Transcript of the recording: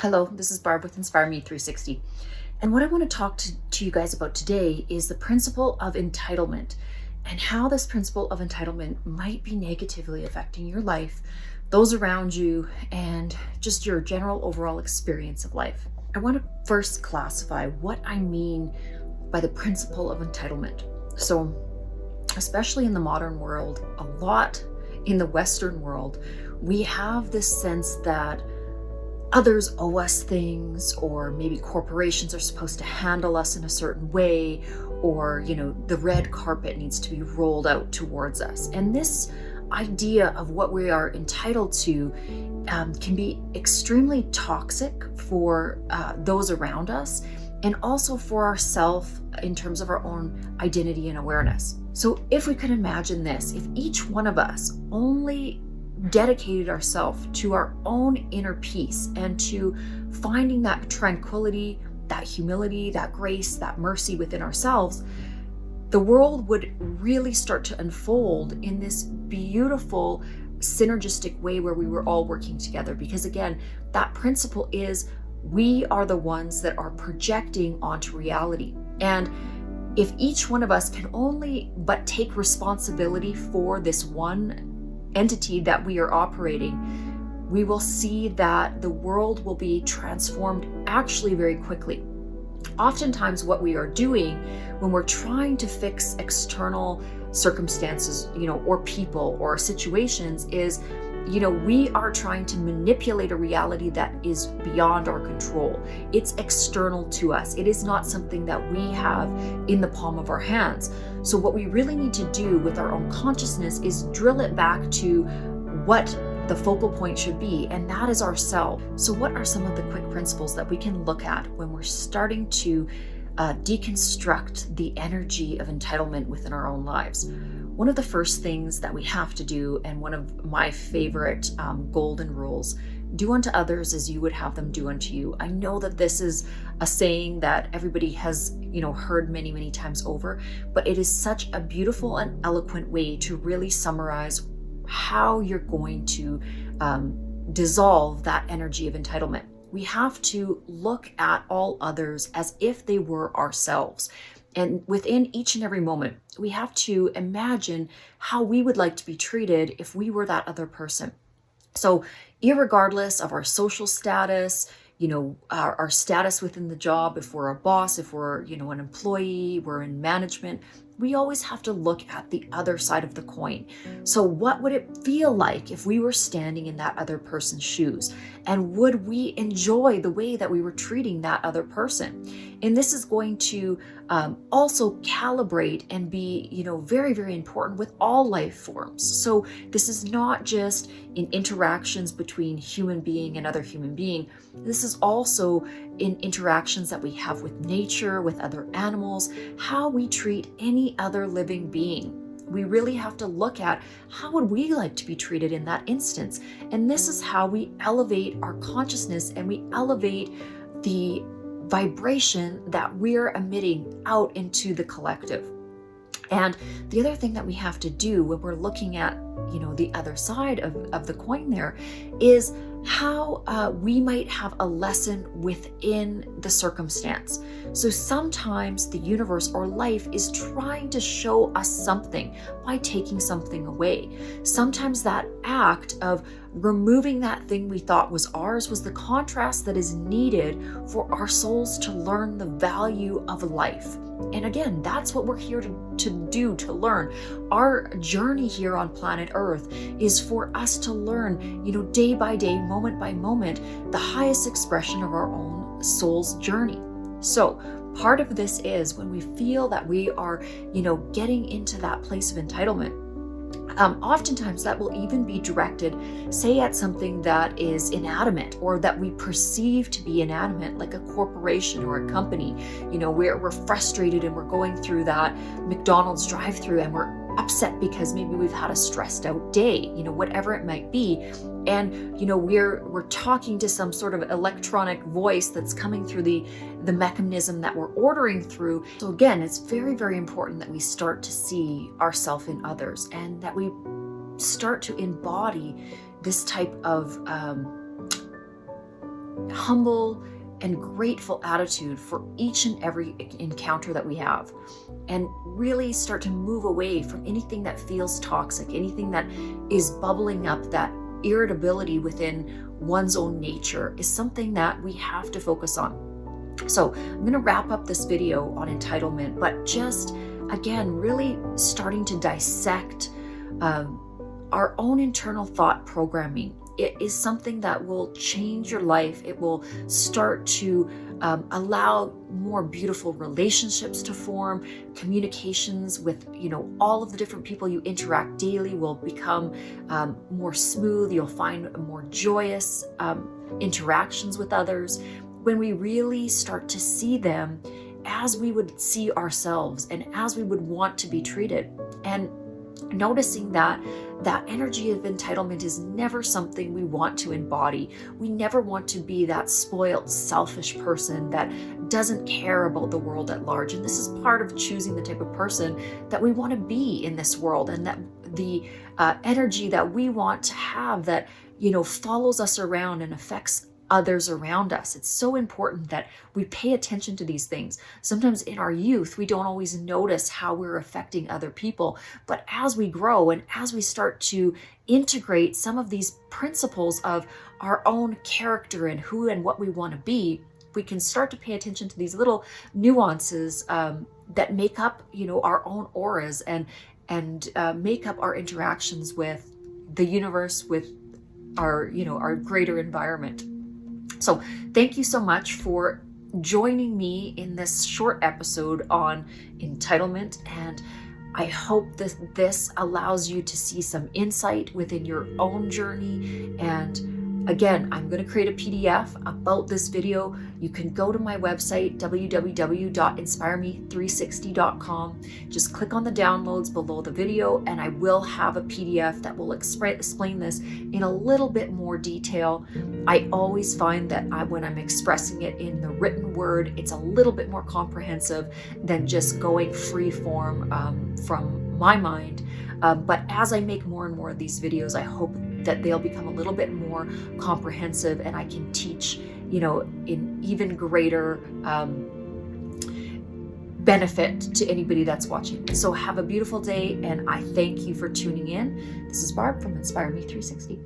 Hello, this is Barb with Inspire Me 360. And what I want to talk to you guys about today is the principle of entitlement and how this principle of entitlement might be negatively affecting your life, those around you, and just your general overall experience of life. I want to first classify what I mean by the principle of entitlement. So, especially in the modern world, a lot in the Western world, we have this sense that others owe us things, or maybe corporations are supposed to handle us in a certain way, or, the red carpet needs to be rolled out towards us. And this idea of what we are entitled to can be extremely toxic for those around us, and also for ourselves in terms of our own identity and awareness. So if we could imagine this, if each one of us only dedicated ourselves to our own inner peace and to finding that tranquility, that humility, that grace, that mercy within ourselves, the world would really start to unfold in this beautiful synergistic way where we were all working together. Because again, that principle is we are the ones that are projecting onto reality. And if each one of us can only but take responsibility for this one entity that we are operating, we will see that the world will be transformed actually very quickly. Oftentimes what we are doing when we're trying to fix external circumstances, or people or situations is, we are trying to manipulate a reality that is beyond our control. It's external to us. It is not something that we have in the palm of our hands. So what we really need to do with our own consciousness is drill it back to what the focal point should be, and that is ourselves. So what are some of the quick principles that we can look at when we're starting to deconstruct the energy of entitlement within our own lives? One of the first things that we have to do, and one of my favorite golden rules, do unto others as you would have them do unto you. I know that this is a saying that everybody has, heard many, many times over, but it is such a beautiful and eloquent way to really summarize how you're going to dissolve that energy of entitlement. We have to look at all others as if they were ourselves. And within each and every moment, we have to imagine how we would like to be treated if we were that other person. So irregardless of our social status, our status within the job, if we're a boss, if we're, an employee, we're in management, we always have to look at the other side of the coin. So what would it feel like if we were standing in that other person's shoes? And would we enjoy the way that we were treating that other person? And this is going to also calibrate and be, very, very important with all life forms. So this is not just in interactions between human being and other human being. This is also in interactions that we have with nature, with other animals, how we treat any other living being. We really have to look at how would we like to be treated in that instance. And this is how we elevate our consciousness and we elevate the vibration that we're emitting out into the collective. And the other thing that we have to do when we're looking at, the other side of the coin there is how we might have a lesson within the circumstance. So sometimes the universe or life is trying to show us something by taking something away. Sometimes that act of removing that thing we thought was ours was the contrast that is needed for our souls to learn the value of life. And again, that's what we're here to do, to learn. Our journey here on planet Earth is for us to learn, day by day, moment by moment, the highest expression of our own soul's journey. So part of this is when we feel that we are, getting into that place of entitlement, oftentimes that will even be directed, say, at something that is inanimate or that we perceive to be inanimate, like a corporation or a company. We're frustrated and we're going through that McDonald's drive-through and we're upset because maybe we've had a stressed out day, whatever it might be. And, we're talking to some sort of electronic voice that's coming through the mechanism that we're ordering through. So again, it's very, very important that we start to see ourselves in others and that we start to embody this type of humble and grateful attitude for each and every encounter that we have, and really start to move away from anything that feels toxic, anything that is bubbling up. That irritability within one's own nature is something that we have to focus on. So I'm going to wrap up this video on entitlement, but just again, really starting to dissect our own internal thought programming. It is something that will change your life. It will start to allow more beautiful relationships to form. Communications with, all of the different people you interact daily will become more smooth. You'll find more joyous interactions with others when we really start to see them as we would see ourselves and as we would want to be treated. And noticing that energy of entitlement is never something we want to embody. We never want to be that spoiled, selfish person that doesn't care about the world at large. And this is part of choosing the type of person that we want to be in this world, and that the energy that we want to have that, follows us around and affects others around us. It's so important that we pay attention to these things. Sometimes in our youth, we don't always notice how we're affecting other people. But as we grow and as we start to integrate some of these principles of our own character and who and what we want to be, we can start to pay attention to these little nuances that make up, our own auras and make up our interactions with the universe, with our, our greater environment. So thank you so much for joining me in this short episode on entitlement, and I hope that this allows you to see some insight within your own journey. And again, I'm going to create a PDF about this video. You can go to my website, www.inspireme360.com. Just click on the downloads below the video, and I will have a PDF that will explain this in a little bit more detail. I always find that when I'm expressing it in the written word, it's a little bit more comprehensive than just going free form from my mind. But as I make more and more of these videos, I hope that they'll become a little bit more comprehensive, and I can teach, in even greater benefit to anybody that's watching. So have a beautiful day, and I thank you for tuning in. This is Barb from Inspire Me 360.